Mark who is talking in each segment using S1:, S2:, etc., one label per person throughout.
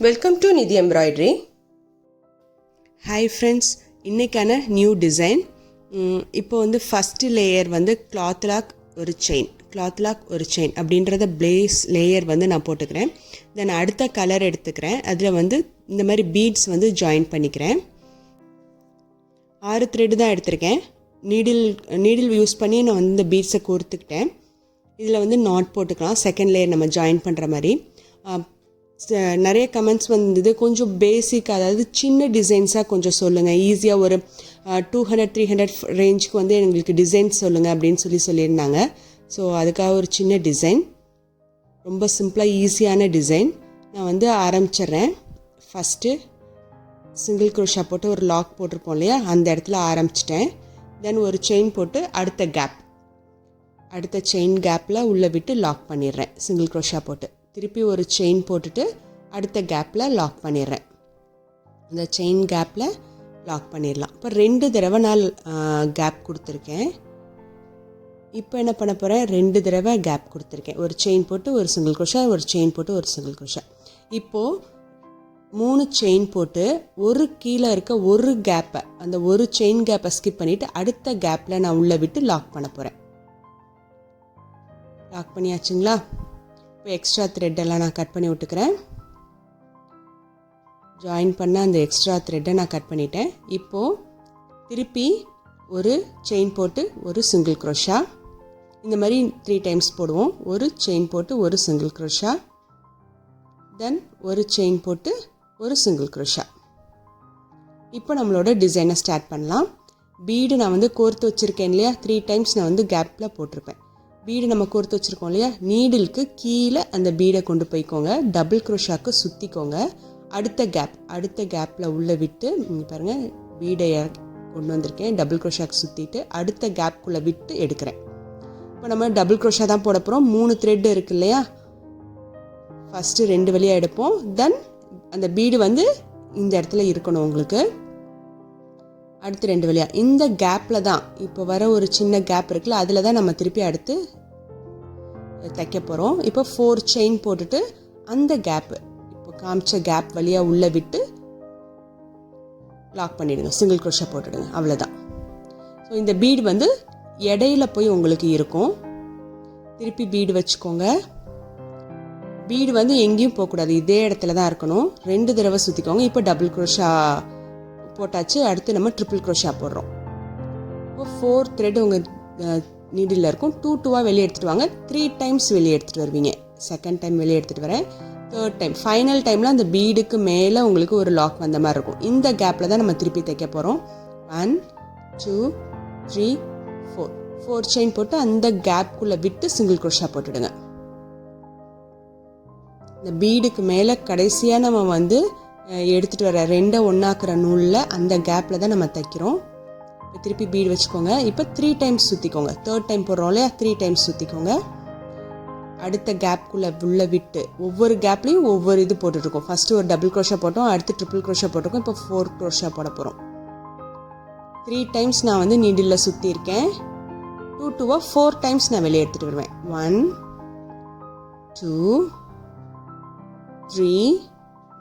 S1: Welcome to நிதி embroidery.
S2: Hi friends, இன்றைக்கான new design. இப்போ ஃபஸ்ட்டு லேயர் கிளாத் லாக் ஒரு செயின் அப்படின்றத பிளேஸ் லேயர் நான் போட்டுக்கிறேன். தென் அடுத்த கலர் எடுத்துக்கிறேன். அதில் இந்த மாதிரி பீட்ஸ் ஜாயின் பண்ணிக்கிறேன். 6 த்ரெட்டு தான் எடுத்திருக்கேன். நீடில் யூஸ் பண்ணி நான் இந்த பீட்ஸை கோர்த்துக்கிட்டேன். இதில் நாட் போட்டுக்கலாம், செகண்ட் லேயர் நம்ம ஜாயின் பண்ணுற மாதிரி. நிறைய கமெண்ட்ஸ் வந்தது, கொஞ்சம் பேசிக், அதாவது சின்ன டிசைன்ஸாக கொஞ்சம் சொல்லுங்கள், ஈஸியாக ஒரு 200-300 ரேஞ்சுக்கு எங்களுக்கு டிசைன் சொல்லுங்கள் அப்படின்னு சொல்லியிருந்தாங்க. ஸோ அதுக்காக ஒரு சின்ன டிசைன், ரொம்ப சிம்பிளாக ஈஸியான டிசைன் நான் ஆரம்பிச்சிட்றேன். ஃபஸ்ட்டு சிங்கிள் க்ரோஷா போட்டு ஒரு லாக் போட்டிருப்போம் இல்லையா, அந்த இடத்துல ஆரம்பிச்சிட்டேன். தென் ஒரு செயின் போட்டு அடுத்த செயின் கேப்பில் உள்ளே விட்டு லாக் பண்ணிடுறேன். சிங்கிள் க்ரோஷா போட்டு திருப்பி ஒரு செயின் போட்டுட்டு அடுத்த கேப்பில் லாக் பண்ணிடுறேன். அந்த செயின் கேப்பில் லாக் பண்ணிடலாம். இப்போ 2 தடவை நான் கேப் கொடுத்துருக்கேன். இப்போ என்ன பண்ண போகிறேன், 2 தடவை கேப் கொடுத்துருக்கேன். ஒரு செயின் போட்டு ஒரு சிங்கிள் க்ரோஷா, ஒரு செயின் போட்டு ஒரு சிங்கிள் க்ரோஷா. இப்போது 3 செயின் போட்டு ஒரு கீழே இருக்க ஒரு கேப்பை, அந்த ஒரு செயின் கேப்பை ஸ்கிப் பண்ணிவிட்டு அடுத்த கேப்பில் நான் உள்ளே விட்டு லாக் பண்ண போகிறேன். லாக் பண்ணியாச்சுங்களா? இப்போ எக்ஸ்ட்ரா த்ரெட்டெல்லாம் நான் கட் பண்ணி விட்டுக்கிறேன். ஜாயின் பண்ண அந்த எக்ஸ்ட்ரா த்ரெட்டை நான் கட் பண்ணிட்டேன். இப்போது திருப்பி ஒரு செயின் போட்டு ஒரு சிங்கிள் க்ரோஷா, இந்த மாதிரி 3 டைம்ஸ் போடுவோம். ஒரு செயின் போட்டு ஒரு சிங்கிள் க்ரோஷா, தென் ஒரு செயின் போட்டு ஒரு சிங்கிள் க்ரோஷா. இப்போ நம்மளோட டிசைனை ஸ்டார்ட் பண்ணலாம். பீடு நான் கோர்த்து வச்சுருக்கேன் இல்லையா, 3 டைம்ஸ் நான் கேப்பில் போட்டிருப்பேன். பீடு நம்ம கோர்த்து வச்சுருக்கோம் இல்லையா, நீடிலுக்கு கீழே அந்த பீடை கொண்டு போய்க்கோங்க, டபுள் க்ரோஷாக்கு சுற்றிக்கோங்க. அடுத்த கேப்பில் உள்ளே விட்டு, இங்கே பாருங்கள், பீடை கொண்டு வந்திருக்கேன், டபுள் க்ரோஷாக்கு சுற்றிட்டு அடுத்த கேப்புக்குள்ளே விட்டு எடுக்கிறேன். இப்போ நம்ம டபுள் க்ரோஷா தான் போட போகிறோம். 3 த்ரெட்டு இருக்கு இல்லையா, ஃபஸ்ட்டு 2 வழியாக எடுப்போம். தென் அந்த பீடு இந்த இடத்துல இருக்கணும் உங்களுக்கு. அடுத்து 2 வழியாக இந்த கேப்பில் தான், இப்போ வர ஒரு சின்ன கேப் இருக்குல்ல, அதில் தான் நம்ம திருப்பி அடுத்து தைக்க போகிறோம். இப்போ 4 செயின் போட்டுட்டு அந்த கேப்பு, இப்போ காமிச்ச கேப் வழியாக உள்ளே விட்டு லாக் பண்ணிவிடுங்க, சிங்கிள் க்ரோஷா போட்டுடுங்க, அவ்வளோதான். ஸோ இந்த பீடு இடையில போய் உங்களுக்கு இருக்கும். திருப்பி பீடு வச்சுக்கோங்க. பீடு எங்கேயும் போகக்கூடாது, இதே இடத்துல தான் இருக்கணும். 2 தடவை சுற்றிக்கோங்க. இப்போ டபுள் க்ரோஷா போட்டாச்சு. அடுத்து நம்ம ட்ரிபிள் க்ரோஷா போடுறோம். இப்போ 4 த்ரெட் உங்கள் நீடில் இருக்கும். 2 வெளியே எடுத்துகிட்டு வாங்க. 3 டைம்ஸ் வெளியே எடுத்துகிட்டு வருவீங்க. செகண்ட் டைம் வெளியே எடுத்துகிட்டு வரேன். தேர்ட் டைம், ஃபைனல் டைமில் அந்த பீடுக்கு மேலே உங்களுக்கு ஒரு லாக் வந்த மாதிரி இருக்கும். இந்த கேப்பில் தான் நம்ம திருப்பி தைக்க போகிறோம். 1 2 3 4 செயின் போட்டு அந்த கேப்புக்குள்ளே விட்டு சிங்கிள் க்ரோஷா போட்டுடுங்க. இந்த பீடுக்கு மேலே கடைசியாக நம்ம எடுத்துகிட்டு வர 2 ஒன்றாக்குற நூலில் அந்த கேப்பில் தான் நம்ம தைக்கிறோம். இப்போ திருப்பி பீடு வச்சுக்கோங்க. இப்போ 3 டைம்ஸ் சுற்றிக்கோங்க. தேர்ட் டைம் போடுறோம் இல்லையா, 3 டைம்ஸ் சுற்றிக்கோங்க. அடுத்த கேப்புக்குள்ளே உள்ளே விட்டு ஒவ்வொரு கேப்லேயும் ஒவ்வொரு இது போட்டுட்ருக்கோம். ஃபஸ்ட்டு ஒரு டபுள் க்ரோஷா போட்டோம், அடுத்து ட்ரிபிள் க்ரோஷா போட்டிருக்கோம். இப்போ 4 க்ரோஷா போட போகிறோம். 3 டைம்ஸ் நான் நீடிலில் சுற்றியிருக்கேன். 2 4 டைம்ஸ் நான் வெளியே எடுத்துகிட்டு வருவேன். 1 2 3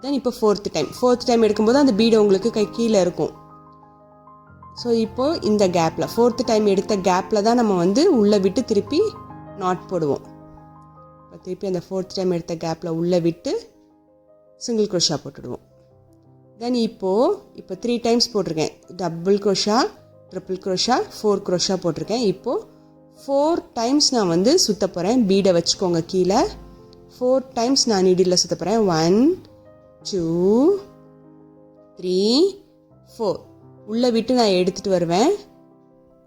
S2: தென் இப்போ ஃபோர்த் டைம் எடுக்கும்போது அந்த பீடு உங்களுக்கு கீழே இருக்கும். ஸோ இப்போது இந்த கேப்பில் 4th டைம் எடுத்த கேப்பில் தான் நம்ம உள்ளே விட்டு திருப்பி நாட் போடுவோம். இப்போ திருப்பி அந்த 4th டைம் எடுத்த கேப்பில் உள்ளே விட்டு சிங்கிள் க்ரோஷா போட்டுடுவோம். தென் இப்போ 3 டைம்ஸ் போட்டிருக்கேன். Double crochet, triple crochet, 4 crochet போட்டிருக்கேன். இப்போது 4 டைம்ஸ் நான் சுற்ற போகிறேன். பீடை வச்சுக்கோங்க கீழே. 4 டைம்ஸ் நான் நீடில் சுற்ற போகிறேன். 1 2 3 4 உள்ளே விட்டு நான் எடுத்துகிட்டு வருவேன்.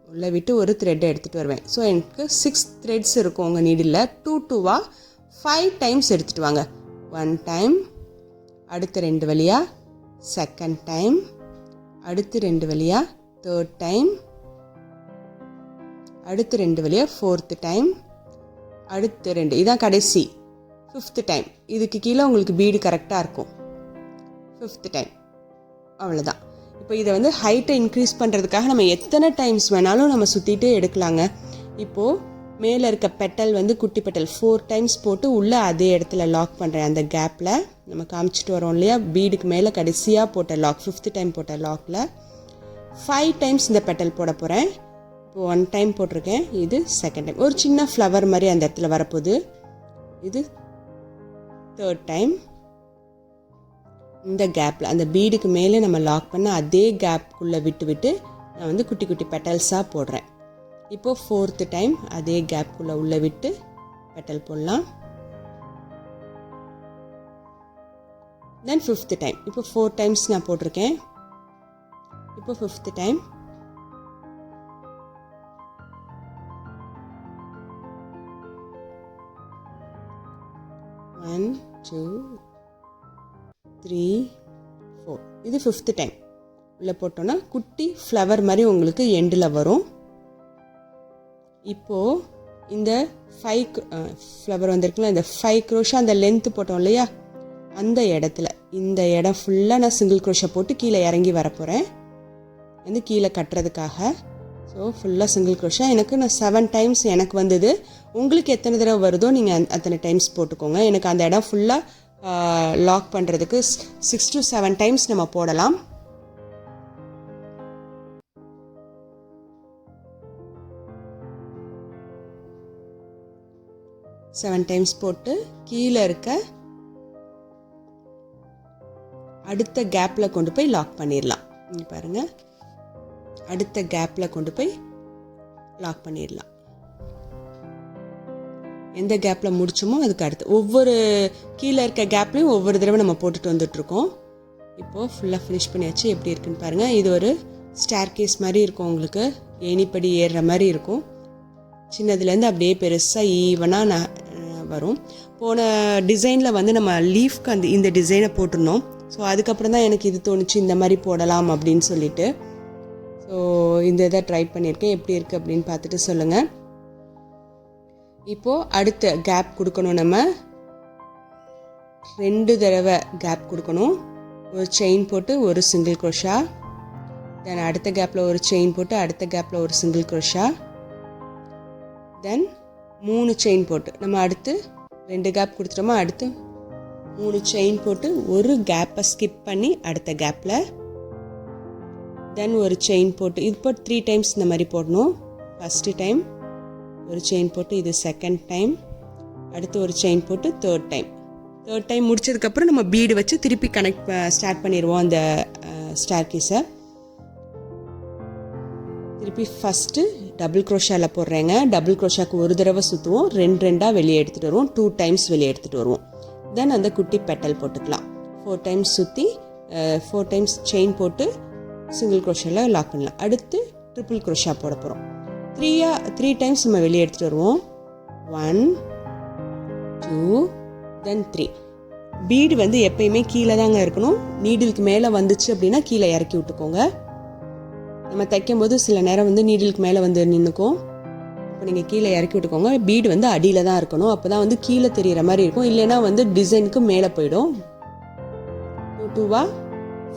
S2: உள்ளே விட்டு ஒரு த்ரெட்டை எடுத்துகிட்டு வருவேன். ஸோ எனக்கு 6 த்ரெட்ஸ் இருக்கும் உங்கள் நீடில். 2 5 டைம்ஸ் எடுத்துகிட்டு வாங்க. 1 டைம், அடுத்த 2 வழியாக, செகண்ட் டைம், அடுத்து 2 வழியாக, தேர்ட் டைம், அடுத்து 2 வழியாக, 4th டைம், அடுத்து 2, இதான் கடைசி 5th டைம். இதுக்கு கீழே உங்களுக்கு பீடு கரெக்டாக இருக்கும். 5th டைம், அவ்வளோதான். இப்போ இதை ஹைட்டை இன்க்ரீஸ் பண்ணுறதுக்காக நம்ம எத்தனை டைம்ஸ் வேணாலும் நம்ம சுற்றிட்டு எடுக்கலாங்க. இப்போது மேலே இருக்க பெட்டல் வந்து குட்டி பெட்டல் 4 டைம்ஸ் போட்டு உள்ளே அதே இடத்துல லாக் பண்ணுறேன். அந்த கேப்பில் நம்ம காமிச்சிட்டு வரோம் இல்லையா, பீடுக்கு மேலே கடைசியாக போட்ட லாக் 5th டைம் போட்ட லாக்கில் 5 டைம்ஸ் இந்த பெட்டல் போட போகிறேன். இப்போ 1 டைம் போட்டிருக்கேன், இது 2nd டைம். ஒரு சின்ன ஃப்ளவர் மாதிரி அந்த இடத்துல வரப்போகுது. இது 3rd டைம். இந்த கேப்பில் அந்த பீடுக்கு மேலே நம்ம லாக் பண்ண அதே கேப்புக்குள்ளே விட்டு நான் வந்து குட்டி குட்டி பெட்டல்ஸாக போடுறேன். இப்போது 4th டைம் அதே கேப்புக்குள்ளே உள்ளே விட்டு பெட்டல் போடலாம். தென் 5th டைம். இப்போ 4 டைம்ஸ் நான் போட்டிருக்கேன். இப்போ 5th டைம். One, 2, 3, 4. இது 5th டைம். உள்ளே போட்டோன்னா குட்டி ஃப்ளவர் மாதிரி உங்களுக்கு எண்டில் வரும். இப்போது இந்த 5 ஃப்ளவர் வந்திருக்குல்ல, இந்த 5 crochet அந்த லென்த்து போட்டோம் இல்லையா, அந்த இடத்துல இந்த இடம் ஃபுல்லாக நான் சிங்கிள் crochet போட்டு கீழே இறங்கி வரப்போகிறேன். வந்து கீழே கட்டுறதுக்காக. ஸோ ஃபுல்லாக சிங்கிள் crochet. நான் 7 டைம்ஸ் எனக்கு வந்தது. உங்களுக்கு எத்தனை தடவை வருதோ நீங்கள் அத்தனை டைம்ஸ் போட்டுக்கோங்க. எனக்கு அந்த இடம் ஃபுல்லாக லாக் பண்ணுறதுக்கு 6 to 7 டைம்ஸ் நம்ம போடலாம். செவன் டைம்ஸ் போட்டு கீழே இருக்க அடுத்த கேப்பில் கொண்டு போய் லாக் பண்ணிடலாம். இங்கே பாருங்கள், அடுத்த கேப்பில் கொண்டு போய் லாக் பண்ணிடலாம். எந்த கேப்பில் முடிச்சோமோ அதுக்கு அடுத்து ஒவ்வொரு கீழே இருக்க கேப்லையும் ஒவ்வொரு தடவை நம்ம போட்டுட்டு வந்துட்டுருக்கோம். இப்போது ஃபுல்லாக ஃபினிஷ் பண்ணியாச்சு. எப்படி இருக்குன்னு பாருங்கள். இது ஒரு ஸ்டேர் கேஸ் மாதிரி இருக்கும், உங்களுக்கு ஏணிப்படி ஏறுற மாதிரி இருக்கும். சின்னதுலேருந்து அப்படியே பெருசாக ஈவனாக வரும். போன டிசைனில் வந்து நம்ம லீஃப்க்கு இந்த டிசைனை போட்டிருந்தோம். ஸோ அதுக்கப்புறம் தான் எனக்கு இது தோணுச்சு இந்த மாதிரி போடலாம் அப்படின்னு சொல்லிட்டு. ஸோ இந்த இதை ட்ரை பண்ணியிருக்கேன். எப்படி இருக்குது அப்படின்னு பார்த்துட்டு சொல்லுங்கள். இப்போது அடுத்த கேப் கொடுக்கணும். நம்ம 2 தடவை கேப் கொடுக்கணும். ஒரு செயின் போட்டு ஒரு சிங்கிள் crochet. தென் அடுத்த கேப்பில் ஒரு செயின் போட்டு அடுத்த கேப்பில் ஒரு சிங்கிள் crochet. தென் 3 செயின் போட்டு நம்ம அடுத்து 2 கேப் கொடுத்துட்டோமா, அடுத்து 3 செயின் போட்டு ஒரு கேப்பை ஸ்கிப் பண்ணி அடுத்த கேப்பில் தென் ஒரு செயின் போட்டு இப்போ 3 டைம்ஸ் இந்த மாதிரி போடணும். ஃபஸ்ட்டு டைம் ஒரு செயின் போட்டு, இது 2nd டைம், அடுத்து ஒரு செயின் போட்டு 3rd டைம். 3rd டைம் முடிச்சதுக்கப்புறம் நம்ம பீடு வச்சு திருப்பி ஸ்டார்ட் பண்ணிடுவோம் அந்த ஸ்டார் கேஸை. திருப்பி ஃபஸ்ட்டு டபுள் க்ரோஷாவில் போடுறேங்க. டபுள் க்ரோஷாக்கு ஒரு தடவை சுற்றுவோம், 2 வெளியே எடுத்துகிட்டு வருவோம், 2 டைம்ஸ் வெளியே எடுத்துகிட்டு வருவோம். தென் அந்த குட்டி பெட்டல் போட்டுக்கலாம். 4 டைம்ஸ் சுற்றி 4 டைம்ஸ் செயின் போட்டு சிங்கிள் க்ரோஷாவில் லாக் பண்ணலாம். அடுத்து ட்ரிபிள் க்ரோஷா போட போகிறோம். 3 டைம்ஸ் நம்ம வெளியே எடுத்துகிட்டு வருவோம். 1, 2, தென் 3. பீடு வந்து எப்பயுமே கீழே தாங்க இருக்கணும். நீடிலுக்கு மேலே வந்துச்சு அப்படின்னா கீழே இறக்கி விட்டுக்கோங்க. நம்ம தைக்கும்போது சில நேரம் வந்து நீடிலுக்கு மேலே வந்து நின்றுக்கும். இப்போ நீங்கள் கீழே இறக்கி விட்டுக்கோங்க. பீடு வந்து அடியில் தான் இருக்கணும். அப்போ தான் வந்து கீழே தெரிகிற மாதிரி இருக்கும். இல்லைன்னா வந்து டிசைனுக்கு மேலே போயிடும். 2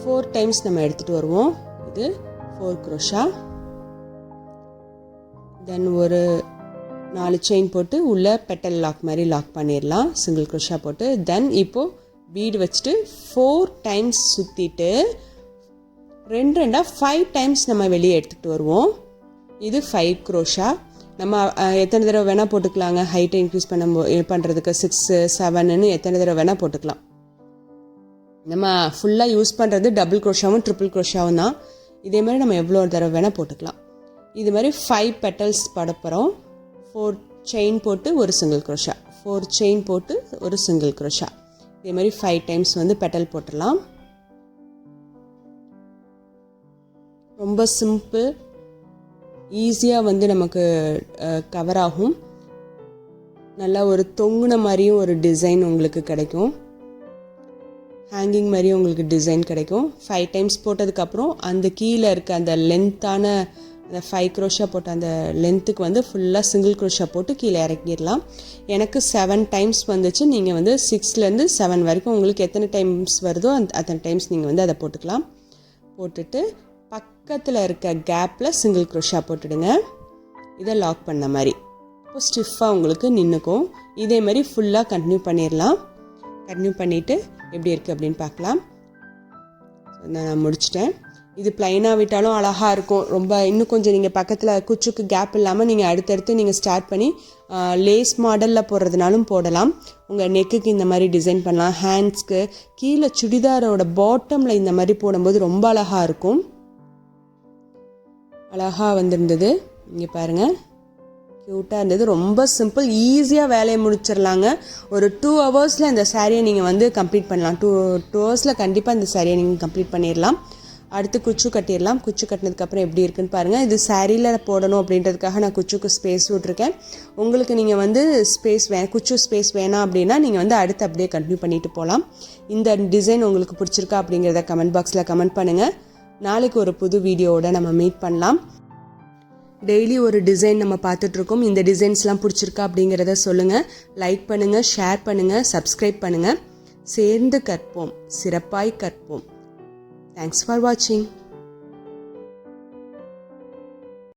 S2: 4 டைம்ஸ் நம்ம எடுத்துகிட்டு வருவோம். இது 4 crochet. தென் ஒரு 4 செயின் போட்டு உள்ளே பெட்டல் லாக் மாதிரி லாக் பண்ணிடலாம், சிங்கிள் crochet போட்டு. தென் இப்போது பீடு வச்சுட்டு 4 டைம்ஸ் சுற்றிட்டு 2 5 டைம்ஸ் நம்ம வெளியே எடுத்துகிட்டு வருவோம். இது 5 crochet. நம்ம எத்தனை தடவை வேணால் போட்டுக்கலாங்க. ஹைட்டை இன்க்ரீஸ் பண்ணுறதுக்கு 6, 7ன்னு எத்தனை தடவை வேணால் போட்டுக்கலாம். நம்ம ஃபுல்லாக யூஸ் பண்ணுறது டபுள் crochetவும் ட்ரிபிள் crochetவும் தான். இதே மாதிரி நம்ம எவ்வளோ தடவை வேணால் போட்டுக்கலாம். இது மாதிரி 5 பெட்டல்ஸ் போட போகிறோம். 4 செயின் போட்டு ஒரு சிங்கிள் crochet, 4 செயின் போட்டு ஒரு சிங்கிள் crochet. இதே மாதிரி 5 டைம்ஸ் வந்து பெட்டல் போட்டுடலாம். ரொம்ப சிம்பிள், ஈஸியாக வந்து நமக்கு கவர் ஆகும். நல்லா ஒரு தொங்குன மாதிரியும் ஒரு டிசைன் உங்களுக்கு கிடைக்கும். ஹேங்கிங் மாதிரியும் உங்களுக்கு டிசைன் கிடைக்கும். 5 டைம்ஸ் போட்டதுக்கப்புறம் அந்த கீழே இருக்க அந்த லென்த்தான அந்த 5 crochet போட்ட அந்த லென்த்துக்கு வந்து ஃபுல்லாக சிங்கிள் crochet போட்டு கீழே இறக்கிடலாம். எனக்கு 7 டைம்ஸ் வந்துச்சு. நீங்கள் வந்து 6லேருந்து 7 வரைக்கும் உங்களுக்கு எத்தனை டைம்ஸ் வருதோ அத்தனை டைம்ஸ் நீங்கள் வந்து அதை போட்டுக்கலாம். போட்டுட்டு பக்கத்தில் இருக்க கேப்பில் சிங்கிள் crochet போட்டுடுங்க. இதை லாக் பண்ண மாதிரி இப்போ ஸ்டிஃபாக உங்களுக்கு நின்றுக்கும். இதே மாதிரி ஃபுல்லாக கண்டினியூ பண்ணிடலாம். கண்டினியூ பண்ணிவிட்டு எப்படி இருக்குது அப்படின்னு பார்க்கலாம். நான் முடிச்சிட்டேன். இது ப்ளைனாக விட்டாலும் அழகாக இருக்கும். ரொம்ப இன்னும் கொஞ்சம் நீங்கள் பக்கத்தில் குச்சுக்கு கேப் இல்லாமல் நீங்கள் அடுத்தடுத்து நீங்கள் ஸ்டார்ட் பண்ணி லேஸ் மாடலில் போடுறதுனாலும் போடலாம். உங்கள் நெக்குக்கு இந்த மாதிரி டிசைன் பண்ணலாம். ஹேண்ட்ஸ்க்கு கீழே சுடிதாரோட பாட்டமில் இந்த மாதிரி போடும்போது ரொம்ப அழகாக இருக்கும். அழகாக வந்திருந்தது. இங்கே பாருங்கள், க்யூட்டாக இருந்தது. ரொம்ப சிம்பிள், ஈஸியாக வேலையை முடிச்சிடலாங்க. ஒரு 2 ஹவர்ஸில் இந்த சாரியை நீங்கள் வந்து கம்ப்ளீட் பண்ணலாம். 2 ஹவர்ஸில் கண்டிப்பாக இந்த சாரியை நீங்கள் கம்ப்ளீட் பண்ணிடலாம். அடுத்து குச்சு கட்டிடலாம். குச்சு கட்டினதுக்கப்புறம் எப்படி இருக்குன்னு பாருங்கள். இது சாரியில் போடணும் அப்படின்றதுக்காக நான் குச்சுக்கு ஸ்பேஸ் விட்ருக்கேன். உங்களுக்கு நீங்கள் வந்து குச்சு ஸ்பேஸ் வேணாம் அப்படின்னா நீங்கள் வந்து அடுத்து அப்படியே கண்டினியூ பண்ணிட்டு போகலாம். இந்த டிசைன் உங்களுக்கு பிடிச்சிருக்கா அப்படிங்கிறத கமெண்ட் பாக்ஸில் கமெண்ட் பண்ணுங்கள். நாளைக்கு ஒரு புது வீடியோவோட நம்ம மீட் பண்ணலாம். டெய்லி ஒரு டிசைன் நம்ம பார்த்துட்ருக்கோம். இந்த டிசைன்ஸ்லாம் பிடிச்சிருக்கா அப்படிங்கிறத சொல்லுங்கள். லைக் பண்ணுங்கள், ஷேர் பண்ணுங்கள், சப்ஸ்கிரைப் பண்ணுங்கள். சேர்ந்து கற்போம், சிறப்பாய் கற்போம். தேங்க்ஸ் ஃபார் வாட்சிங்.